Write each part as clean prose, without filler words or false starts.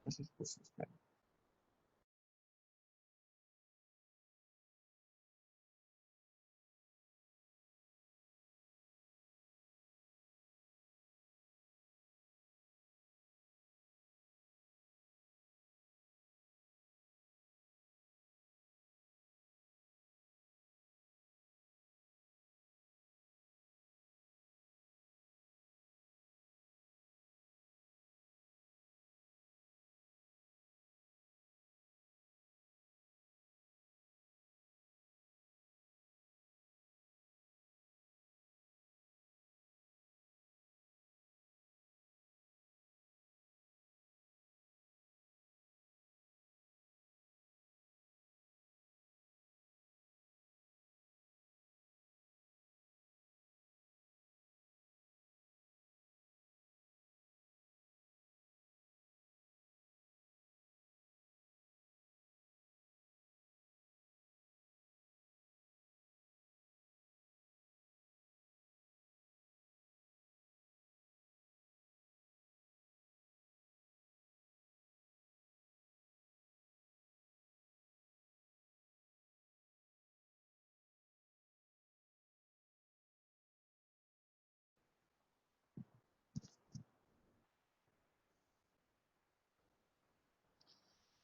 Gracias por su espera.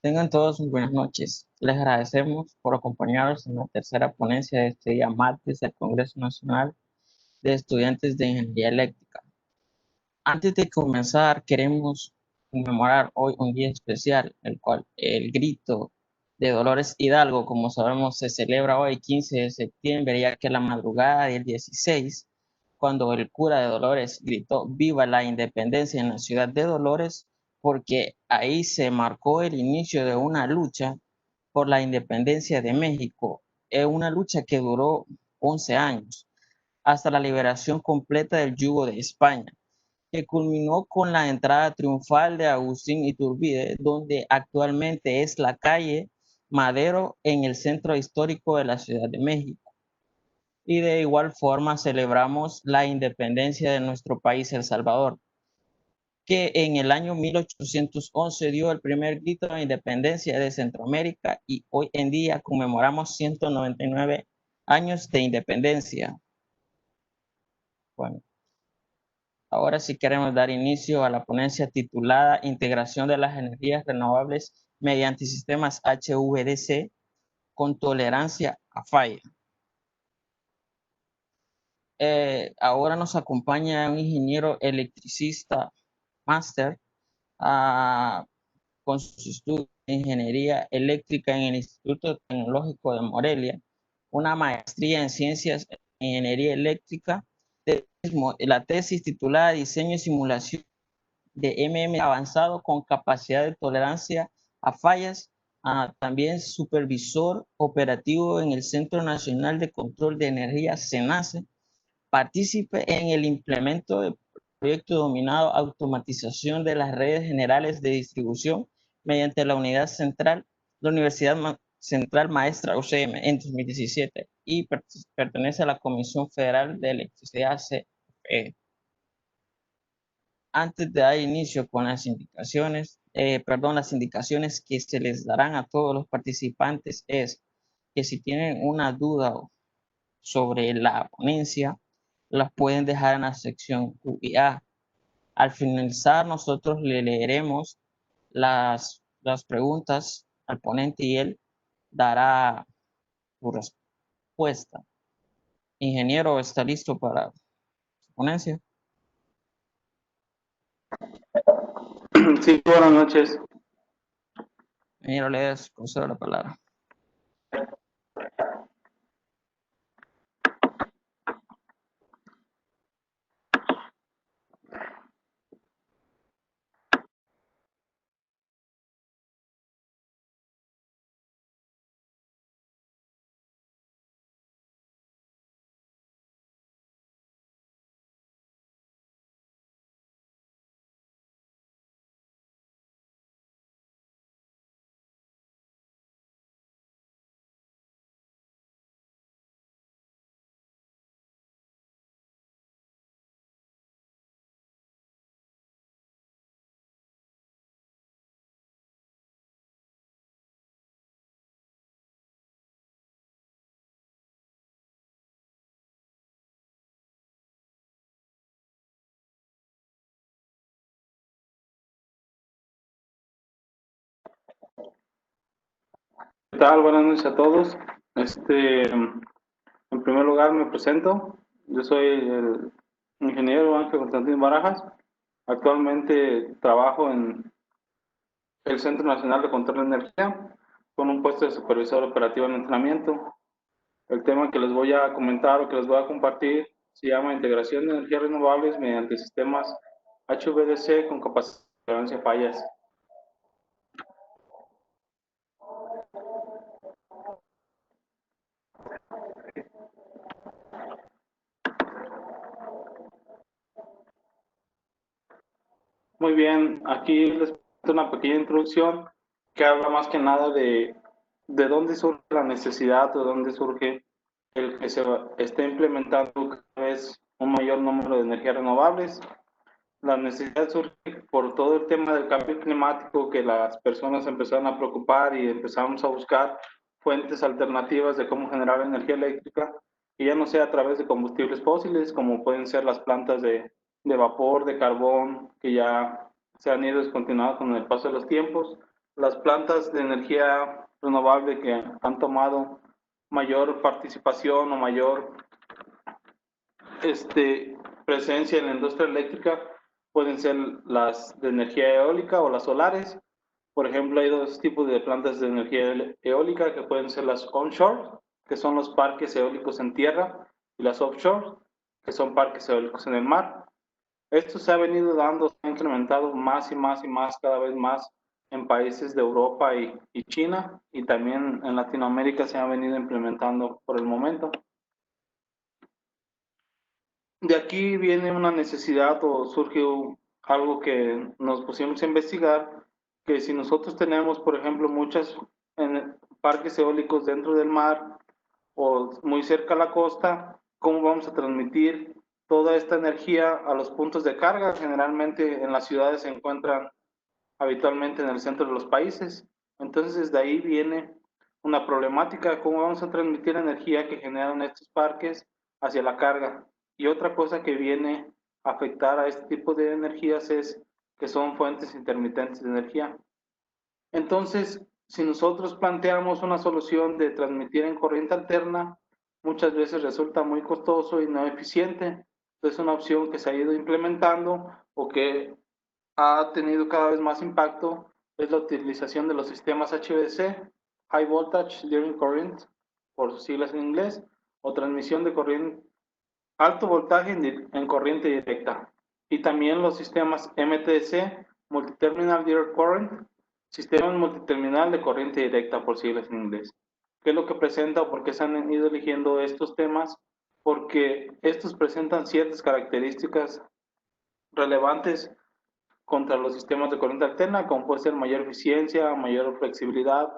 Tengan todos muy buenas noches. Les agradecemos por acompañarnos en la tercera ponencia de este día martes del Congreso Nacional de Estudiantes de Ingeniería Eléctrica. Antes de comenzar, queremos conmemorar hoy un día especial, el cual el grito de Dolores Hidalgo, como sabemos, se celebra hoy 15 de septiembre, ya que la madrugada del 16, cuando el cura de Dolores gritó "Viva la independencia" en la ciudad de Dolores, porque ahí se marcó el inicio de una lucha por la independencia de México, una lucha que duró 11 años, hasta la liberación completa del yugo de España, que culminó con la entrada triunfal de Agustín Iturbide, donde actualmente es la calle Madero en el centro histórico de la Ciudad de México. Y de igual forma celebramos la independencia de nuestro país, El Salvador, que en el año 1811 dio el primer grito de independencia de Centroamérica, y hoy en día conmemoramos 199 años de independencia. Bueno, ahora sí queremos dar inicio a la ponencia titulada Integración de las energías renovables mediante sistemas HVDC con tolerancia a falla. Ahora nos acompaña un ingeniero electricista máster con sus estudios de ingeniería eléctrica en el Instituto Tecnológico de Morelia, una maestría en ciencias de ingeniería eléctrica, la tesis titulada Diseño y Simulación de avanzado con capacidad de tolerancia a fallas, también supervisor operativo en el Centro Nacional de Control de Energía, CENACE, partícipe en el implemento del proyecto denominado Automatización de las Redes Generales de Distribución mediante la Unidad Central, la Universidad Central Maestra UCM en 2017, y pertenece a la Comisión Federal de Electricidad CFE. Antes de dar inicio con las indicaciones, las indicaciones que se les darán a todos los participantes es que si tienen una duda sobre la ponencia, las pueden dejar en la sección QA. Al finalizar, nosotros le leeremos las preguntas al ponente y él dará su respuesta. Ingeniero, ¿está listo para su ponencia? Sí, buenas noches. Ingeniero, le concedo la palabra. tal? Buenas noches a todos. En primer lugar me presento. Yo soy el ingeniero Ángel Constantín Barajas. Actualmente trabajo en el Centro Nacional de Control de Energía con un puesto de supervisor operativo en entrenamiento. El tema que les voy a comentar o que les voy a compartir se llama integración de energías renovables mediante sistemas HVDC con capacidad de tolerancia a fallas. Muy bien, aquí les presento una pequeña introducción que habla más que nada de dónde surge la necesidad, de dónde surge el que se esté implementando cada vez un mayor número de energías renovables. La necesidad surge por todo el tema del cambio climático, que las personas empezaron a preocupar y empezamos a buscar fuentes alternativas de cómo generar energía eléctrica, y ya no sea a través de combustibles fósiles, como pueden ser las plantas de vapor, de carbón, que ya se han ido descontinuando con el paso de los tiempos. Las plantas de energía renovable que han tomado mayor participación o mayor presencia en la industria eléctrica pueden ser las de energía eólica o las solares. Por ejemplo, hay dos tipos de plantas de energía eólica que pueden ser las onshore, que son los parques eólicos en tierra, y las offshore, que son parques eólicos en el mar. Esto se ha venido dando, se ha incrementado más y más y más, cada vez más en países de Europa y China, y también en Latinoamérica se ha venido implementando por el momento. De aquí viene una necesidad o surgió algo que nos pusimos a investigar, que si nosotros tenemos, por ejemplo, muchos parques eólicos dentro del mar o muy cerca a la costa, ¿cómo vamos a transmitir toda esta energía a los puntos de carga? Generalmente en las ciudades se encuentran habitualmente en el centro de los países. Entonces, de ahí viene una problemática, cómo vamos a transmitir energía que generan estos parques hacia la carga. Y otra cosa que viene a afectar a este tipo de energías es que son fuentes intermitentes de energía. Entonces, si nosotros planteamos una solución de transmitir en corriente alterna, muchas veces resulta muy costoso y no eficiente. Entonces, una opción que se ha ido implementando o que ha tenido cada vez más impacto es la utilización de los sistemas HVDC, High Voltage Direct Current, por sus siglas en inglés, o transmisión de corriente, alto voltaje en corriente directa. Y también los sistemas MTC, Multi-Terminal Direct Current, sistemas multiterminal de corriente directa, por siglas en inglés. ¿Qué es lo que presenta o por qué se han ido eligiendo estos temas? Porque estos presentan ciertas características relevantes contra los sistemas de corriente alterna, como puede ser mayor eficiencia, mayor flexibilidad,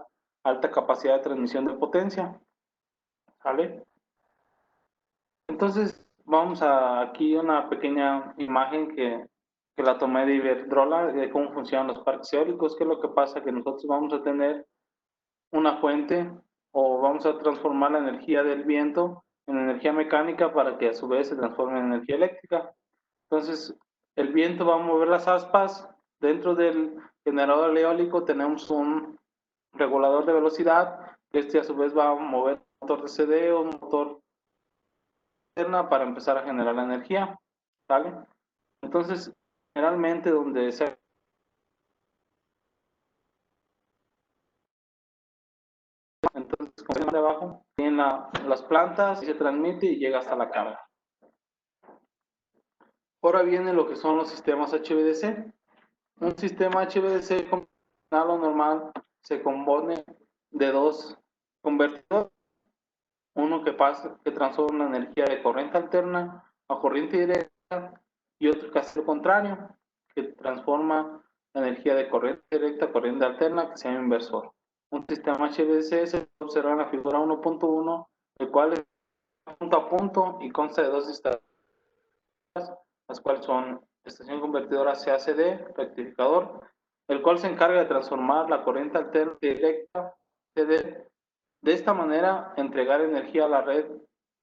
alta capacidad de transmisión de potencia. ¿Vale? Entonces, vamos a aquí una pequeña imagen que la tomé de Iberdrola, de cómo funcionan los parques eólicos. ¿Qué es lo que pasa? Que nosotros vamos a tener una fuente o vamos a transformar la energía del viento en energía mecánica para que a su vez se transforme en energía eléctrica. Entonces, el viento va a mover las aspas. Dentro del generador eólico tenemos un regulador de velocidad. Este a su vez va a mover un motor de CD o un motor interna para empezar a generar la energía. ¿Vale? Entonces, generalmente donde se entonces, como de abajo, tienen las plantas y se transmite y llega hasta la carga. Ahora viene lo que son los sistemas HVDC. Un sistema HVDC convencional o normal se compone de dos convertidores, uno que transforma la energía de corriente alterna a corriente directa y otro que hace lo contrario, que transforma la energía de corriente directa a corriente alterna, que se llama inversor. Un sistema HVDC se observa en la figura 1.1, el cual es punto a punto y consta de dos estaciones, las cuales son estación convertidora CACD, rectificador, el cual se encarga de transformar la corriente alterna directa CD. De esta manera, entregar energía a la red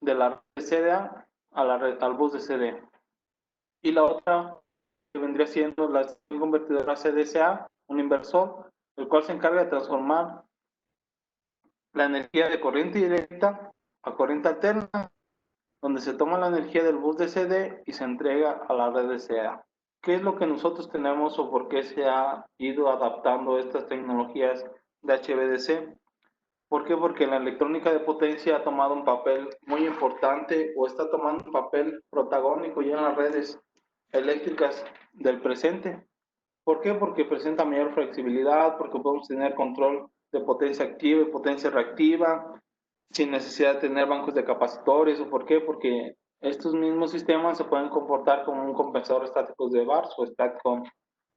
de la red CDA a la red, al bus de CD. Y la otra que vendría siendo la estación convertidora CDCA, un inversor, el cual se encarga de transformar la energía de corriente directa a corriente alterna, donde se toma la energía del bus DC y se entrega a la red DCA. ¿Qué es lo que nosotros tenemos o por qué se ha ido adaptando estas tecnologías de HVDC? ¿Por qué? Porque la electrónica de potencia ha tomado un papel muy importante o está tomando un papel protagónico ya en las redes eléctricas del presente. ¿Por qué? Porque presenta mayor flexibilidad, porque podemos tener control de potencia activa y potencia reactiva, sin necesidad de tener bancos de capacitores. ¿O por qué? Porque estos mismos sistemas se pueden comportar como un compensador estático de bars o STATCOM,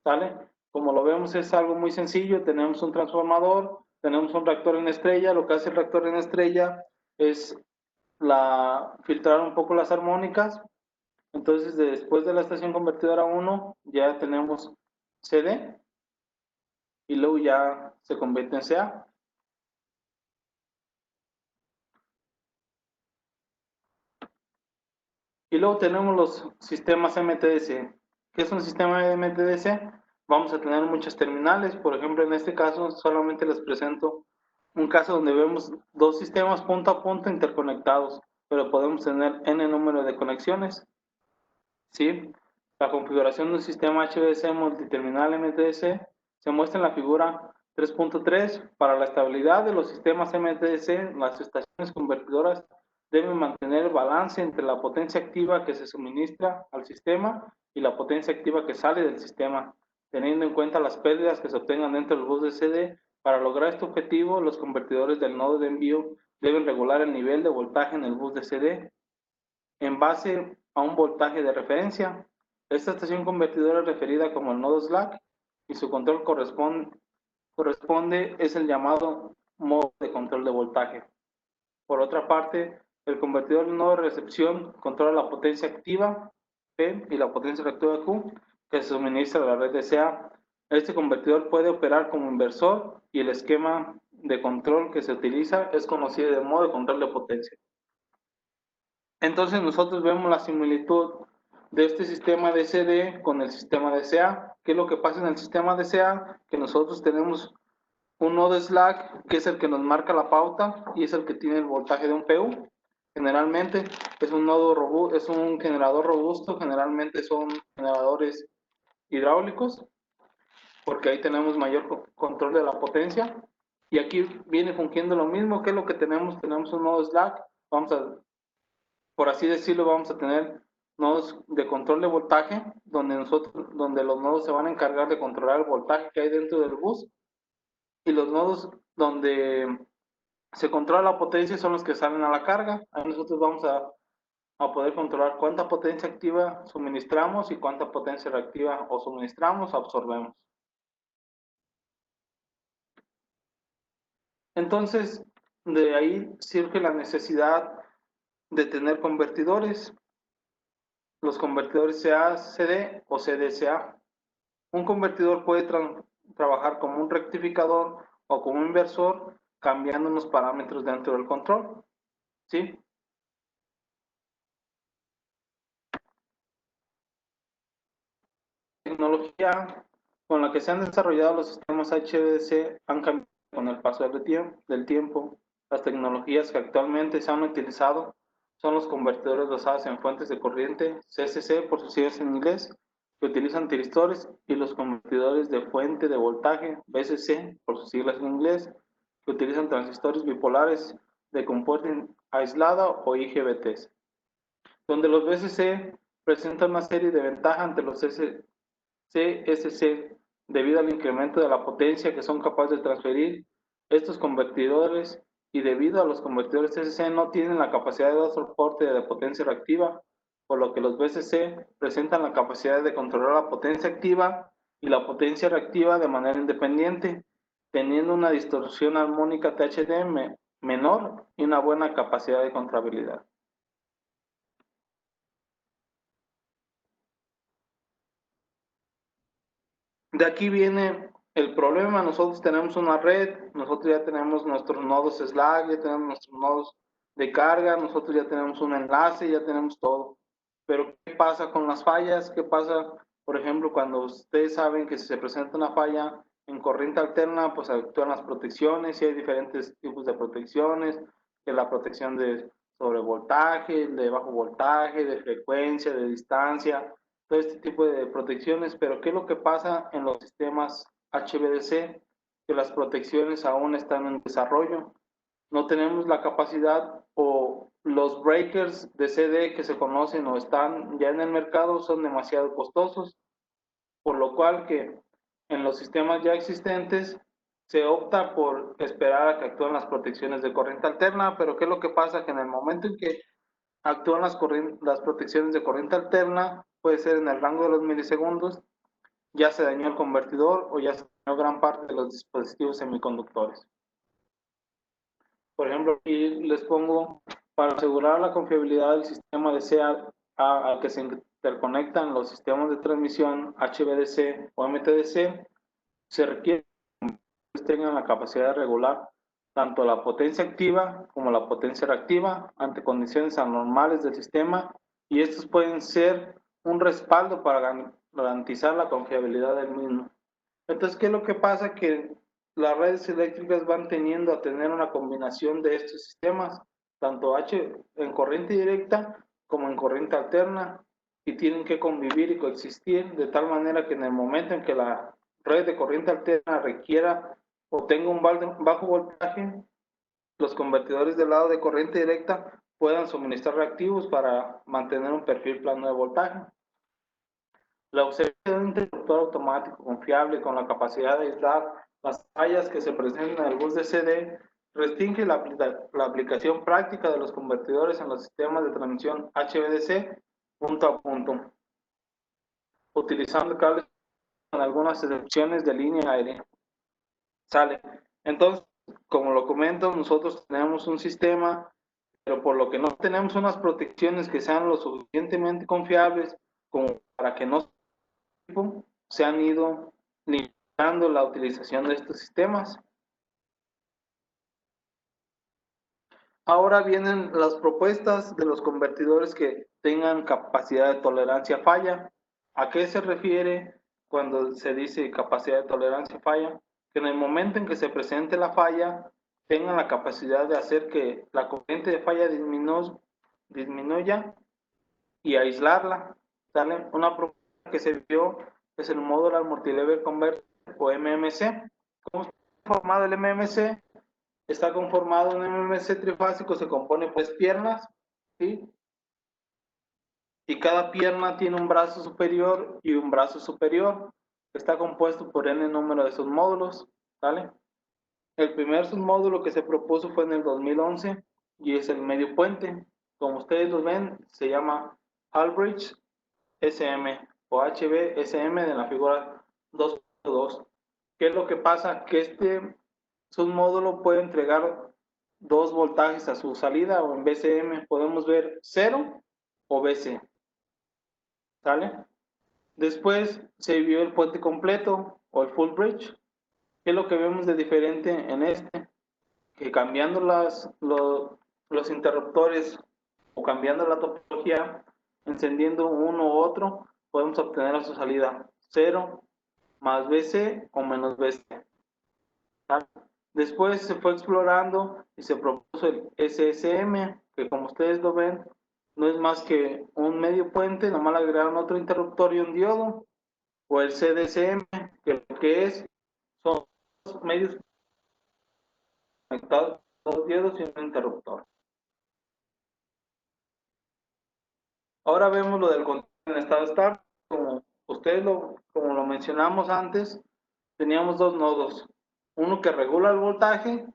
¿sale? Como lo vemos es algo muy sencillo, tenemos un transformador, tenemos un reactor en estrella, lo que hace el reactor en estrella es filtrar un poco las armónicas. Entonces, después de la estación convertidora 1, ya tenemos CD y luego ya se convierte en CA. Y luego tenemos los sistemas MTDC. ¿Qué es un sistema de MTDC? Vamos a tener muchas terminales. Por ejemplo, en este caso solamente les presento un caso donde vemos dos sistemas punto a punto interconectados, pero podemos tener n número de conexiones. ¿Sí? La configuración de un sistema HVDC multiterminal MTDC se muestra en la figura 3.3. Para la estabilidad de los sistemas MTDC, las estaciones convertidoras deben mantener el balance entre la potencia activa que se suministra al sistema y la potencia activa que sale del sistema, teniendo en cuenta las pérdidas que se obtengan dentro del bus de CD. Para lograr este objetivo, los convertidores del nodo de envío deben regular el nivel de voltaje en el bus de CD en base a un voltaje de referencia. Esta estación convertidora es referida como el nodo slack y su control corresponde es el llamado modo de control de voltaje. Por otra parte, el convertidor de nodo de recepción controla la potencia activa P y la potencia reactiva Q que se suministra a la red DCA. Este convertidor puede operar como inversor y el esquema de control que se utiliza es conocido de modo de control de potencia. Entonces nosotros vemos la similitud de este sistema DCD con el sistema DCA. ¿Qué es lo que pasa en el sistema DCA? Que nosotros tenemos un nodo slack que es el que nos marca la pauta y es el que tiene el voltaje de un PU. Generalmente es un nodo robusto, es un generador robusto, generalmente son generadores hidráulicos porque ahí tenemos mayor control de la potencia. Y aquí viene fungiendo lo mismo. ¿Qué es lo que tenemos? Tenemos un nodo slack. Vamos a por así decirlo, vamos a tener nodos de control de voltaje, donde los nodos se van a encargar de controlar el voltaje que hay dentro del bus, y los nodos donde se controla la potencia son los que salen a la carga. Ahí nosotros vamos a poder controlar cuánta potencia activa suministramos y cuánta potencia reactiva o suministramos o absorbemos. Entonces, de ahí surge la necesidad de tener convertidores, los convertidores CA-CD o CDCA. Un convertidor puede trabajar como un rectificador o como un inversor, cambiando unos parámetros dentro del control. ¿Sí? La tecnología con la que se han desarrollado los sistemas HVDC han cambiado con el paso del tiempo. Las tecnologías que actualmente se han utilizado son los convertidores basados en fuentes de corriente, CCC por sus siglas en inglés, que utilizan tiristores, y los convertidores de fuente de voltaje, BCC por sus siglas en inglés, que utilizan transistores bipolares de compuerta aislada o IGBTs, donde los BCC presentan una serie de ventajas ante los CSC debido al incremento de la potencia que son capaces de transferir estos convertidores, y debido a los convertidores CCC no tienen la capacidad de dar soporte de potencia reactiva, por lo que los BCC presentan la capacidad de controlar la potencia activa y la potencia reactiva de manera independiente, teniendo una distorsión armónica THD menor y una buena capacidad de controlabilidad. De aquí viene el problema. Nosotros tenemos una red, nosotros ya tenemos nuestros nodos Slack, ya tenemos nuestros nodos de carga, nosotros ya tenemos un enlace, ya tenemos todo. Pero ¿qué pasa con las fallas? ¿Qué pasa, por ejemplo, cuando ustedes saben que si se presenta una falla en corriente alterna, pues actúan las protecciones y hay diferentes tipos de protecciones, que la protección de sobrevoltaje, de bajo voltaje, de frecuencia, de distancia, todo este tipo de protecciones. Pero ¿qué es lo que pasa en los sistemas HVDC? Que las protecciones aún están en desarrollo. No tenemos la capacidad, o los breakers de CD que se conocen o están ya en el mercado son demasiado costosos, por lo cual que en los sistemas ya existentes se opta por esperar a que actúen las protecciones de corriente alterna. Pero ¿qué es lo que pasa? Que en el momento en que actúan las protecciones de corriente alterna, puede ser en el rango de los milisegundos, ya se dañó el convertidor o ya se dañó gran parte de los dispositivos semiconductores. Por ejemplo, aquí les pongo, para asegurar la confiabilidad del sistema de CA al que se interconectan los sistemas de transmisión HVDC o MTDC, se requiere que tengan la capacidad de regular tanto la potencia activa como la potencia reactiva ante condiciones anormales del sistema, y estos pueden ser un respaldo para garantizar la confiabilidad del mismo. Entonces, ¿qué es lo que pasa? Que las redes eléctricas van teniendo a tener una combinación de estos sistemas, tanto en corriente directa como en corriente alterna, y tienen que convivir y coexistir de tal manera que en el momento en que la red de corriente alterna requiera o tenga un bajo voltaje, los convertidores del lado de corriente directa puedan suministrar reactivos para mantener un perfil plano de voltaje. La ausencia de un interruptor automático confiable con la capacidad de aislar las fallas que se presentan en el bus de CD restringe la aplicación práctica de los convertidores en los sistemas de transmisión HVDC punto a punto, utilizando cables con algunas excepciones de línea aérea. Sale. Entonces, como lo comento, nosotros tenemos un sistema, pero por lo que no tenemos unas protecciones que sean lo suficientemente confiables como para que no se han ido limitando la utilización de estos sistemas. Ahora vienen las propuestas de los convertidores que tengan capacidad de tolerancia a falla. ¿A qué se refiere cuando se dice capacidad de tolerancia a falla? Que en el momento en que se presente la falla, tengan la capacidad de hacer que la corriente de falla disminuya y aislarla. ¿Sale? Una propuesta que se vio es el Modular Multilevel Converter o MMC. ¿Cómo está formado el MMC? Está conformado un MMC trifásico, se compone pues piernas, ¿sí? Y cada pierna tiene un brazo superior y un brazo superior. Está compuesto por n número de submódulos, ¿vale? El primer submódulo que se propuso fue en el 2011 y es el medio puente. Como ustedes lo ven, se llama Albridge SM o HV-SM de la figura 2.2. ¿Qué es lo que pasa? Que este submódulo puede entregar 2 voltajes a su salida, o en VCM podemos ver 0 o VC. ¿Sale? Después se vio el puente completo o el full bridge. ¿Qué es lo que vemos de diferente en este? Que cambiando los interruptores o cambiando la topología, encendiendo uno u otro, podemos obtener a su salida 0 más VC o menos VC. ¿Sale? Después se fue explorando y se propuso el SSM, que como ustedes lo ven, no es más que un medio puente, nomás le agregaron otro interruptor y un diodo, o el CDSM, que lo que es, son dos medios conectados, dos diodos y un interruptor. Ahora vemos lo del control en estado start. Como como lo mencionamos antes, teníamos dos nodos, uno que regula el voltaje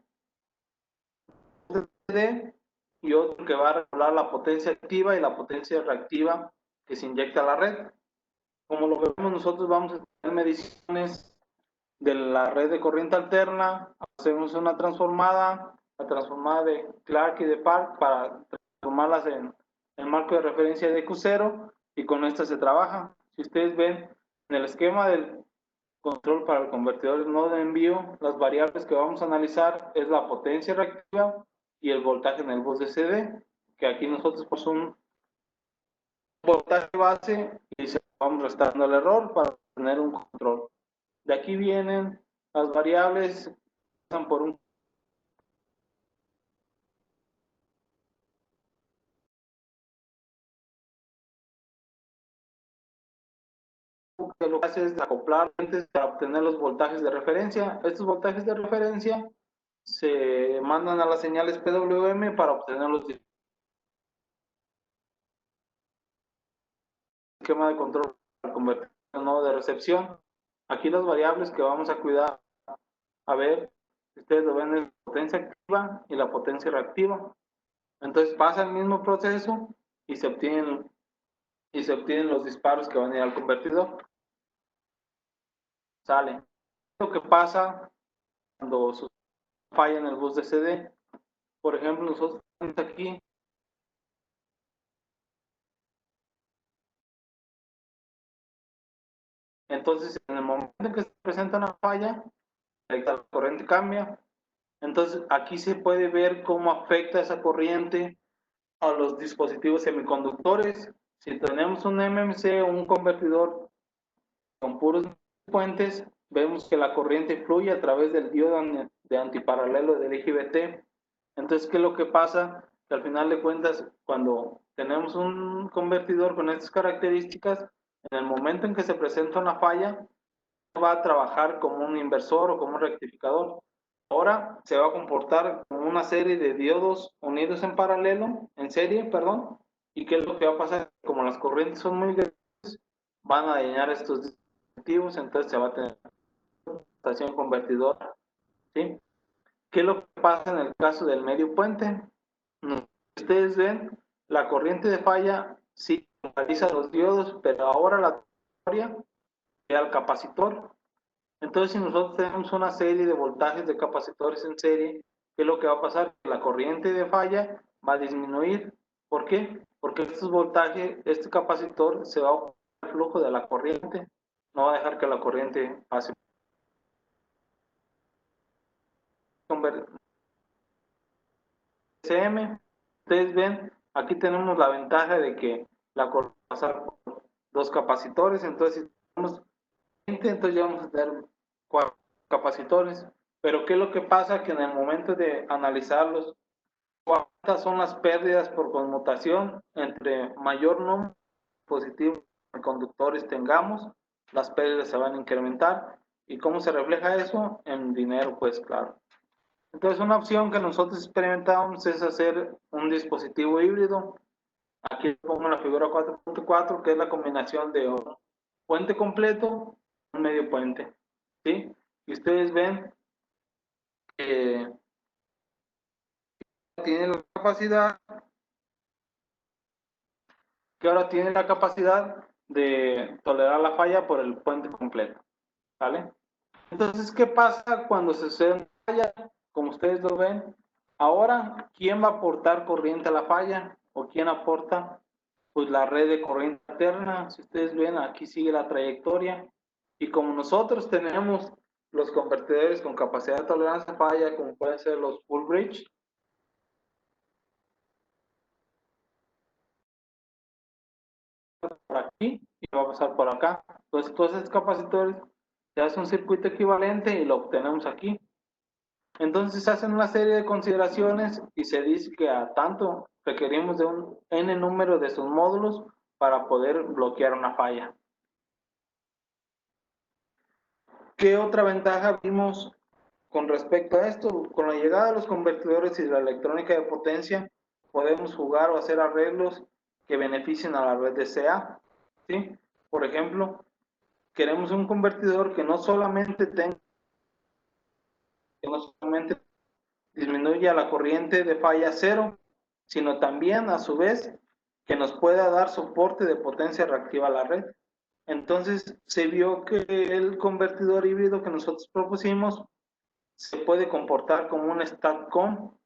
y otro que va a regular la potencia activa y la potencia reactiva que se inyecta a la red. Como lo vemos, nosotros vamos a tener mediciones de la red de corriente alterna, hacemos una transformada, la transformada de Clark y de Park para transformarlas en el marco de referencia de Q0, y con esta se trabaja. Si ustedes ven en el esquema del control para el convertidor de nodo de envío, las variables que vamos a analizar es la potencia reactiva y el voltaje en el bus de CD, que aquí nosotros pues un voltaje base y se vamos restando el error para tener un control. De aquí vienen Las variables pasan por un que lo que hace es acoplar para obtener los voltajes de referencia. Estos voltajes de referencia se mandan a las señales PWM para obtener los esquema de control convertido en nodo de recepción. Aquí las variables que vamos a cuidar, a ver, ustedes lo ven, es la potencia activa y la potencia reactiva. Entonces pasa el mismo proceso y se obtienen los disparos que van a ir al convertidor. Sale. Lo que pasa cuando falla en el bus de CD. Por ejemplo, nosotros aquí entonces en el momento en que se presenta una falla, la corriente cambia. Entonces aquí se puede ver cómo afecta esa corriente a los dispositivos semiconductores. Si tenemos un MMC o un convertidor con puros puentes, vemos que la corriente fluye a través del diodo de antiparalelo del IGBT. Entonces, ¿qué es lo que pasa? Que al final de cuentas, cuando tenemos un convertidor con estas características, en el momento en que se presenta una falla, va a trabajar como un inversor o como un rectificador. Ahora se va a comportar como una serie de diodos unidos en paralelo, en serie, perdón. ¿Y qué es lo que va a pasar? Como las corrientes son muy grandes, van a dañar estos dispositivos, entonces se va a tener una estación convertidora, ¿sí? ¿Qué es lo que pasa en el caso del medio puente? Ustedes ven, la corriente de falla sí realiza los diodos, pero ahora la trayectoria al capacitor. Entonces, si nosotros tenemos una serie de voltajes de capacitores en serie, ¿qué es lo que va a pasar? La corriente de falla va a disminuir. ¿Por qué? Porque estos voltajes, este capacitor se va a oponer al flujo de la corriente, no va a dejar que la corriente pase. CM, ustedes ven, aquí tenemos la ventaja de que la corriente va a pasar por dos capacitores, entonces si tenemos 20, entonces ya vamos a tener 4 capacitores. Pero ¿qué es lo que pasa? Que en el momento de analizarlos, ¿cuántas son las pérdidas por conmutación? Entre mayor número de dispositivos conductores tengamos, las pérdidas se van a incrementar. ¿Y cómo se refleja eso? En dinero, pues claro. Entonces, una opción que nosotros experimentamos es hacer un dispositivo híbrido. Aquí pongo la figura 4.4, que es la combinación de un puente completo y un medio puente, ¿sí? Y ustedes ven que tiene la capacidad, de tolerar la falla por el puente completo, ¿vale? Entonces, ¿qué pasa cuando se sucede una falla? Como ustedes lo ven, ahora, ¿quién va a aportar corriente a la falla? ¿O quién aporta? Pues la red de corriente alterna. Si ustedes ven, aquí sigue la trayectoria. Y como nosotros tenemos los convertidores con capacidad de tolerancia a falla, como pueden ser los full bridge, por aquí y va a pasar por acá. Entonces, todos estos capacitores se hace un circuito equivalente y lo obtenemos aquí. Entonces se hacen una serie de consideraciones y se dice que a tanto requerimos de un n número de sus módulos para poder bloquear una falla. ¿Qué otra ventaja vimos con respecto a esto? Con la llegada de los convertidores y de la electrónica de potencia, podemos jugar o hacer arreglos que beneficien a la red de CA, ¿sí? Por ejemplo, queremos un convertidor que no solamente disminuya la corriente de falla cero, sino también a su vez que nos pueda dar soporte de potencia reactiva a la red. Entonces se vio que el convertidor híbrido que nosotros propusimos se puede comportar como un StatCom.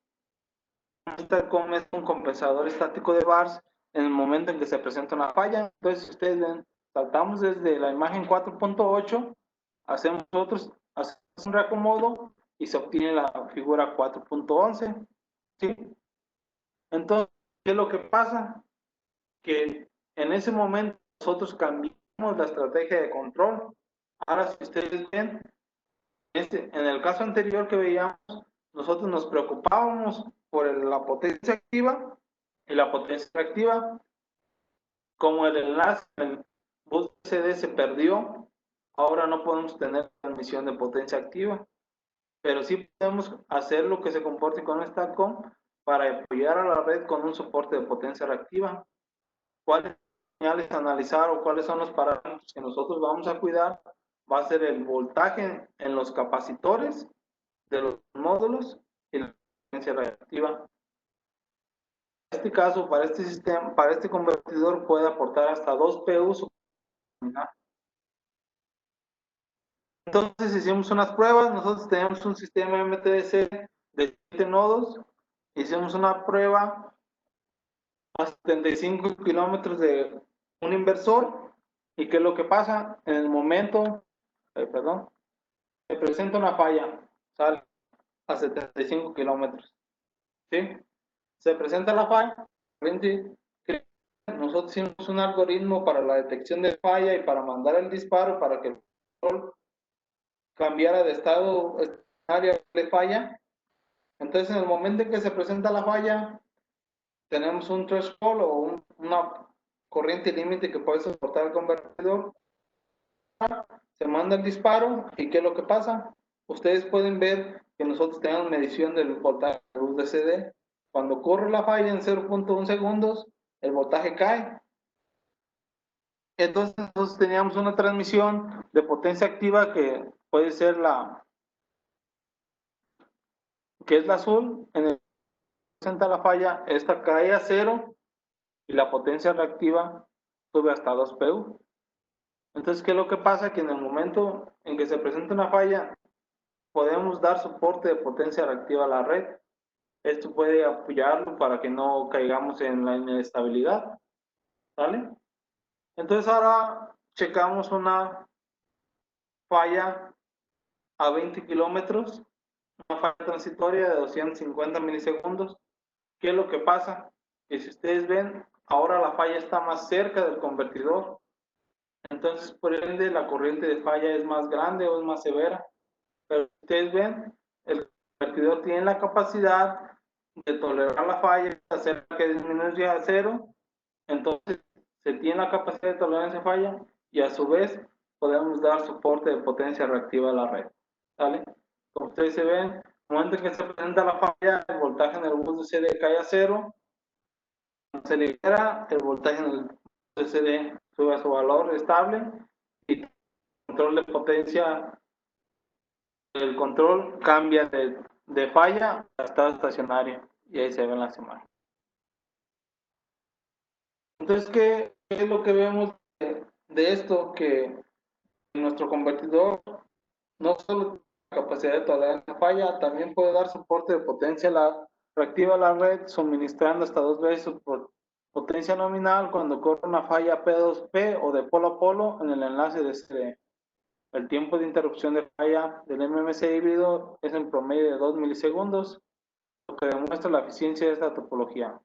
Un StatCom es un compensador estático de bars en el momento en que se presenta una falla. Entonces, si ustedes ven, saltamos desde la imagen 4.8, hacemos un reacomodo y se obtiene la figura 4.11. ¿Sí? Entonces, ¿qué es lo que pasa? Que en ese momento nosotros cambiamos la estrategia de control. Ahora, si ustedes ven, En el caso anterior que veíamos, nosotros nos preocupábamos por la potencia activa y la potencia reactiva. Como el enlace en el bus CD se perdió, ahora no podemos tener transmisión de potencia activa, pero sí podemos hacer lo que se comporte con STATCOM para apoyar a la red con un soporte de potencia reactiva. ¿Cuáles señales analizar o cuáles son los parámetros que nosotros vamos a cuidar? Va a ser el voltaje en los capacitores de los módulos y la potencia reactiva. En este caso, para este sistema, para este convertidor puede aportar hasta 2 PU. Entonces hicimos unas pruebas, nosotros teníamos un sistema MTDC de 7 nodos, hicimos una prueba a 75 kilómetros de un inversor, y ¿qué es lo que pasa? En el momento, perdón, se presenta una falla, sale a 75 kilómetros, ¿sí? Se presenta la falla, nosotros hicimos un algoritmo para la detección de falla y para mandar el disparo para que el control cambiara de estado área de falla. Entonces, en el momento en que se presenta la falla, tenemos un threshold o una corriente límite que puede soportar el convertidor. Se manda el disparo, y ¿qué es lo que pasa? Ustedes pueden ver que nosotros tenemos medición del voltaje de luz de CD. Cuando corre la falla en 0.1 segundos, el voltaje cae. Entonces, nosotros teníamos una transmisión de potencia activa que puede ser que es la azul. En el presenta la falla, esta cae a 0 y la potencia reactiva sube hasta 2 PU. Entonces, ¿qué es lo que pasa? Que en el momento en que se presenta una falla, podemos dar soporte de potencia reactiva a la red. Esto puede apoyarlo para que no caigamos en la inestabilidad, ¿vale? Entonces, ahora checamos una falla a 20 kilómetros, una falla transitoria de 250 milisegundos. ¿Qué es lo que pasa? Que si ustedes ven, ahora la falla está más cerca del convertidor. Entonces, por ende, la corriente de falla es más grande o es más severa. Pero ustedes ven, el convertidor tiene la capacidad de tolerar la falla, hacer que disminuya a 0. Entonces, se tiene la capacidad de tolerancia a falla, y a su vez podemos dar soporte de potencia reactiva a la red. ¿Vale? Como ustedes se ven, en el momento en que se presenta la falla, el voltaje en el bus de CD cae a 0. Se libera, el voltaje en el CD sube a su valor estable, y el control de potencia, el control cambia de falla a estado estacionario, y ahí se ven las imágenes. Entonces, ¿qué es lo que vemos de esto? Que nuestro convertidor no solo tiene la capacidad de tolerar la falla, también puede dar soporte de potencia reactiva a la red, suministrando hasta 2 veces su potencia nominal cuando corre una falla P2P o de polo a polo en el enlace de CD. El tiempo de interrupción de falla del MMC híbrido es en promedio de 2 milisegundos, lo que demuestra la eficiencia de esta topología.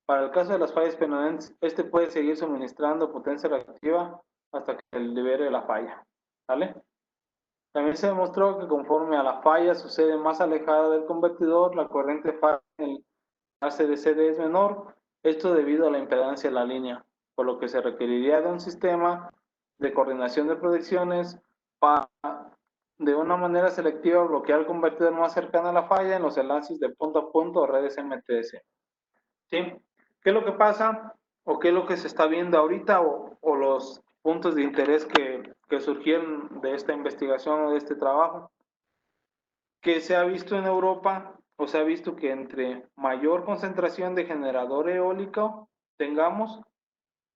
Para el caso de las fallas permanentes, este puede seguir suministrando potencia reactiva hasta que se libere la falla. ¿Vale? También se demostró que conforme a la falla sucede más alejada del convertidor, la corriente falla en el enlace de CD es menor, esto debido a la impedancia de la línea, por lo que se requeriría de un sistema de coordinación de protecciones para, de una manera selectiva, bloquear el convertidor más cercano a la falla en los enlaces de punto a punto o redes MTS. ¿Sí? ¿Qué es lo que pasa o qué es lo que se está viendo ahorita, o los puntos de interés que surgieron de esta investigación o de este trabajo? Que se ha visto en Europa, o se ha visto que entre mayor concentración de generador eólico tengamos,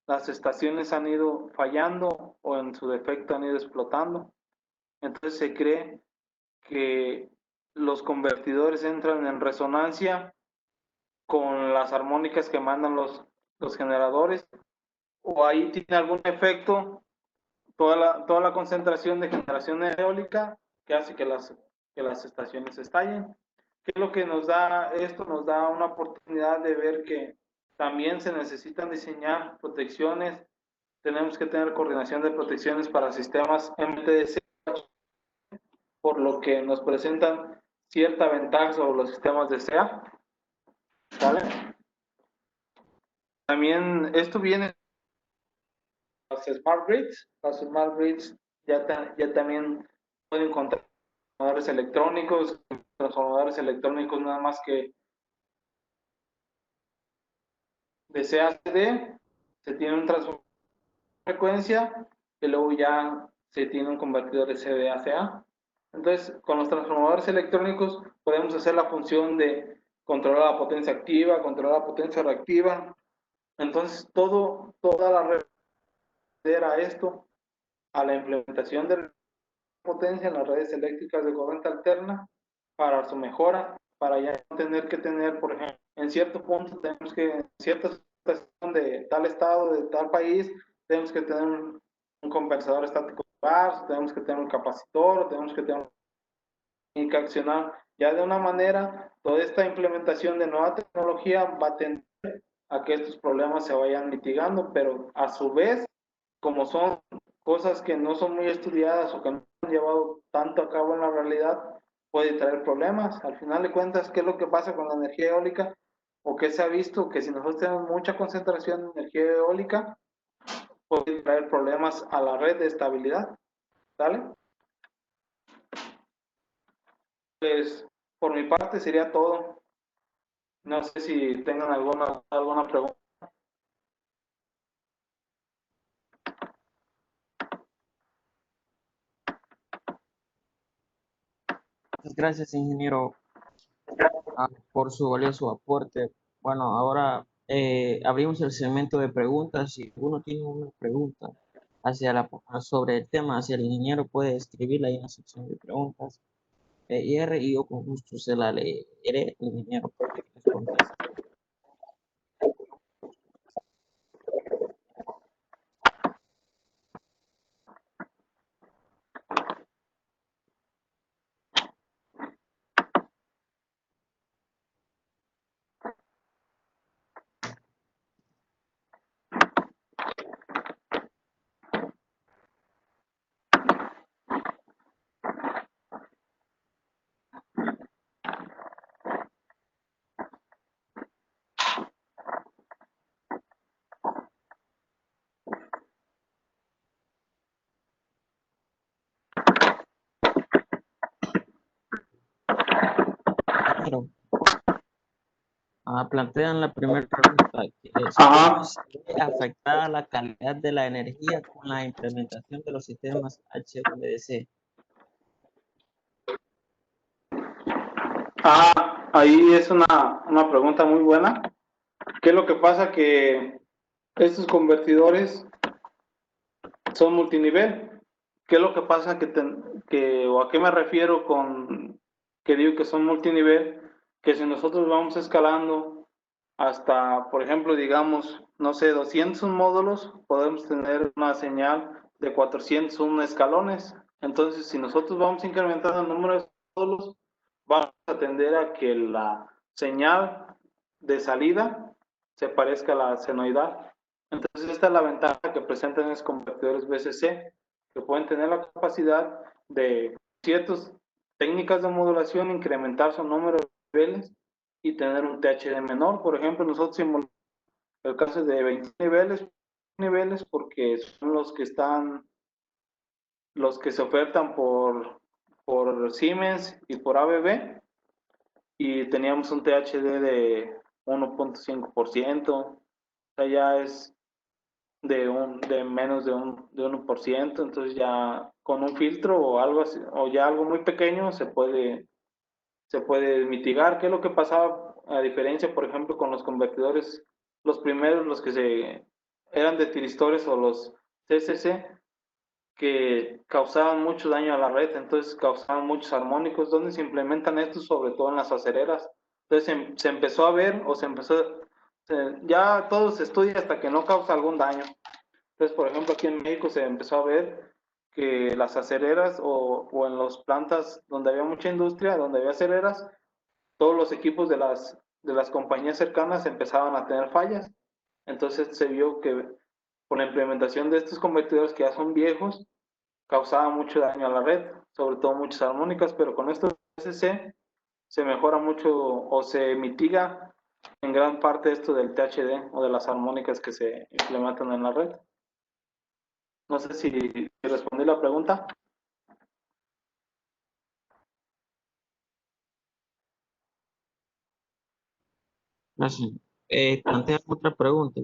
las estaciones han ido fallando o en su defecto han ido explotando. Entonces se cree que los convertidores entran en resonancia con las armónicas que mandan los generadores, o ahí tiene algún efecto toda la concentración de generación eólica que hace que las estaciones estallen. ¿Qué es lo que nos da esto? Nos da una oportunidad de ver que también se necesitan diseñar protecciones. Tenemos que tener coordinación de protecciones para sistemas MTDC por lo que nos presentan cierta ventaja sobre los sistemas de SEA, ¿vale? También esto viene las Smart Grids. Las Smart Grids ya también pueden contar transformadores electrónicos nada más que de CACD, se tiene un transformador de frecuencia y luego ya se tiene un convertidor de CD a CA. Entonces, con los transformadores electrónicos podemos hacer la función de controlar la potencia activa, controlar la potencia reactiva. Entonces, toda la red era esto, a la implementación de potencia en las redes eléctricas de corriente alterna para su mejora, para ya no tener que tener, por ejemplo, en cierto punto tenemos que, en cierta situación de tal estado, de tal país, tenemos que tener un compensador estático, tenemos que tener un capacitor, tenemos que tener que accionar ya de una manera, toda esta implementación de nueva tecnología va a tender a que estos problemas se vayan mitigando, pero a su vez, como son cosas que no son muy estudiadas o que no han llevado tanto a cabo en la realidad, puede traer problemas. Al final de cuentas, ¿qué es lo que pasa con la energía eólica? O que se ha visto que si nosotros tenemos mucha concentración de energía eólica, puede traer problemas a la red de estabilidad, ¿vale? Pues por mi parte sería todo. No sé si tengan alguna pregunta. Muchas gracias, ingeniero, por su valioso aporte. Bueno, ahora abrimos el segmento de preguntas. Si uno tiene una pregunta sobre el tema hacia el ingeniero, puede escribirla ahí en la sección de preguntas y yo con gusto se la leeré al ingeniero para que les conteste. Ingeniero, plantean la primera pregunta, que es, ¿cómo Ajá. se ve afectada la calidad de la energía con la implementación de los sistemas HVDC? Ahí es una pregunta muy buena. ¿Qué es lo que pasa? Que estos convertidores son multinivel. ¿Qué es lo que pasa? O a qué me refiero con que digo que son multinivel, que si nosotros vamos escalando hasta, por ejemplo, digamos, no sé, 201 módulos, podemos tener una señal de 401 escalones. Entonces, si nosotros vamos incrementando el número de módulos, vamos a tender a que la señal de salida se parezca a la senoidal. Entonces, esta es la ventaja que presentan los convertidores VCC, que pueden tener la capacidad de ciertas técnicas de modulación, incrementar su número de niveles y tener un THD menor. Por ejemplo, nosotros simulamos el caso de 20 niveles porque son los que se ofertan por Siemens y por ABB, y teníamos un THD de 1.5%, o sea, ya es de menos de 1%, entonces ya con un filtro o algo así, o ya algo muy pequeño se puede mitigar. ¿Qué es lo que pasaba a diferencia, por ejemplo, con los convertidores, los primeros, los que eran de tiristores o los CCC, que causaban mucho daño a la red, entonces causaban muchos armónicos? ¿Dónde se implementan estos? Sobre todo en las acereras. Entonces se empezó a ver, ya todo se estudia hasta que no causa algún daño. Entonces, por ejemplo, aquí en México se empezó a ver que las acereras o en las plantas donde había mucha industria, donde había acereras, todos los equipos de las compañías cercanas empezaban a tener fallas. Entonces se vio que con la implementación de estos convertidores que ya son viejos, causaba mucho daño a la red. sobre todo muchas armónicas, pero con esto SC se mejora mucho o se mitiga en gran parte esto del THD o de las armónicas que se implementan en la red. No sé si respondí la pregunta. Gracias. Plantea otra pregunta.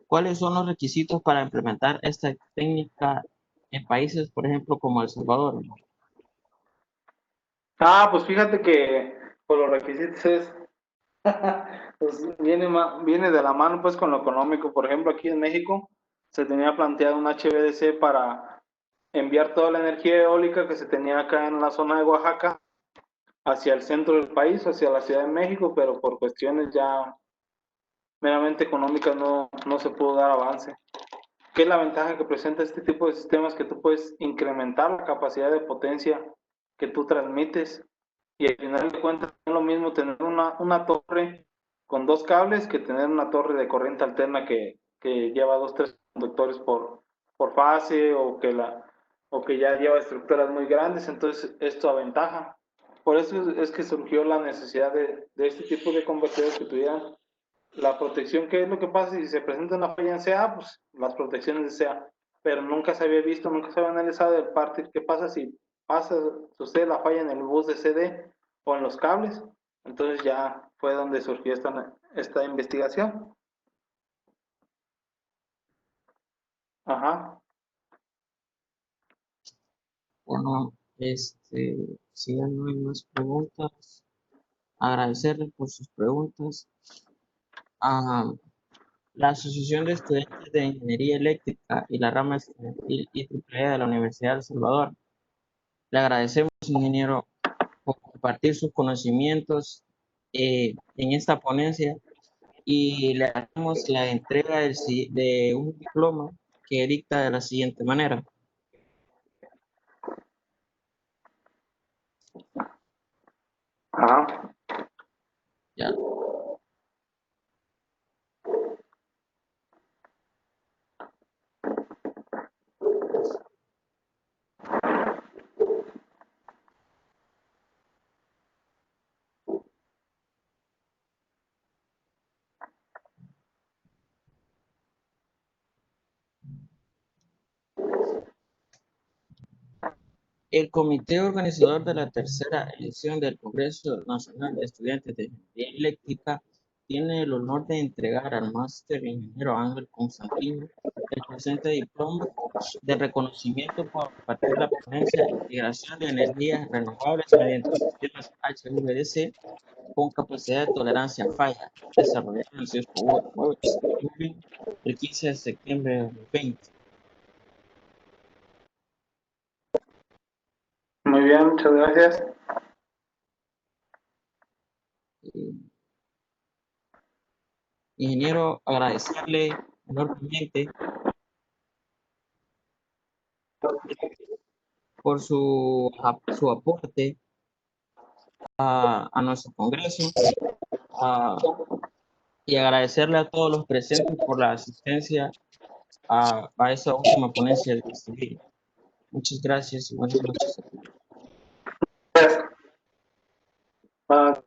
¿Cuáles son los requisitos para implementar esta técnica en países, por ejemplo, como El Salvador? Pues fíjate que por los requisitos es, pues viene de la mano pues con lo económico. Por ejemplo, aquí en México se tenía planteado un HVDC para enviar toda la energía eólica que se tenía acá en la zona de Oaxaca hacia el centro del país, hacia la Ciudad de México, pero por cuestiones ya meramente económicas no se pudo dar avance. ¿Qué es la ventaja que presenta este tipo de sistemas? Que tú puedes incrementar la capacidad de potencia que tú transmites y al final de cuentas es lo mismo tener una torre con dos cables que tener una torre de corriente alterna que lleva dos, tres conductores por fase o que ya lleva estructuras muy grandes, entonces esto aventaja. Por eso es que surgió la necesidad de este tipo de convertidores que tuvieran la protección. ¿Qué es lo que pasa si se presenta una falla en CA? Pues las protecciones de CA, pero nunca se había visto, nunca se había analizado de parte qué pasa si sucede la falla en el bus de CD o en los cables. Entonces ya fue donde surgió esta investigación. Ajá. Bueno, si ya no hay más preguntas, agradecerles por sus preguntas. Ah, la Asociación de Estudiantes de Ingeniería Eléctrica y la rama estudiantil IEEE de la Universidad de El Salvador. Le agradecemos, ingeniero, por compartir sus conocimientos en esta ponencia y le hacemos la entrega de un diploma que dicta de la siguiente manera. Ajá. Ya. El comité organizador de la tercera edición del Congreso Nacional de Estudiantes de Ingeniería Eléctrica tiene el honor de entregar al máster ingeniero Ángel Constantino el presente diploma de reconocimiento por partir de la ponencia de integración de energías renovables mediante sistemas HVDC con capacidad de tolerancia a falla, desarrollado en el CISCO Works el 15 de septiembre de 2020. Muy bien, muchas gracias. Ingeniero, agradecerle enormemente por su aporte a nuestro Congreso y agradecerle a todos los presentes por la asistencia a esa última ponencia de este día. Muchas gracias y buenas noches. Gracias.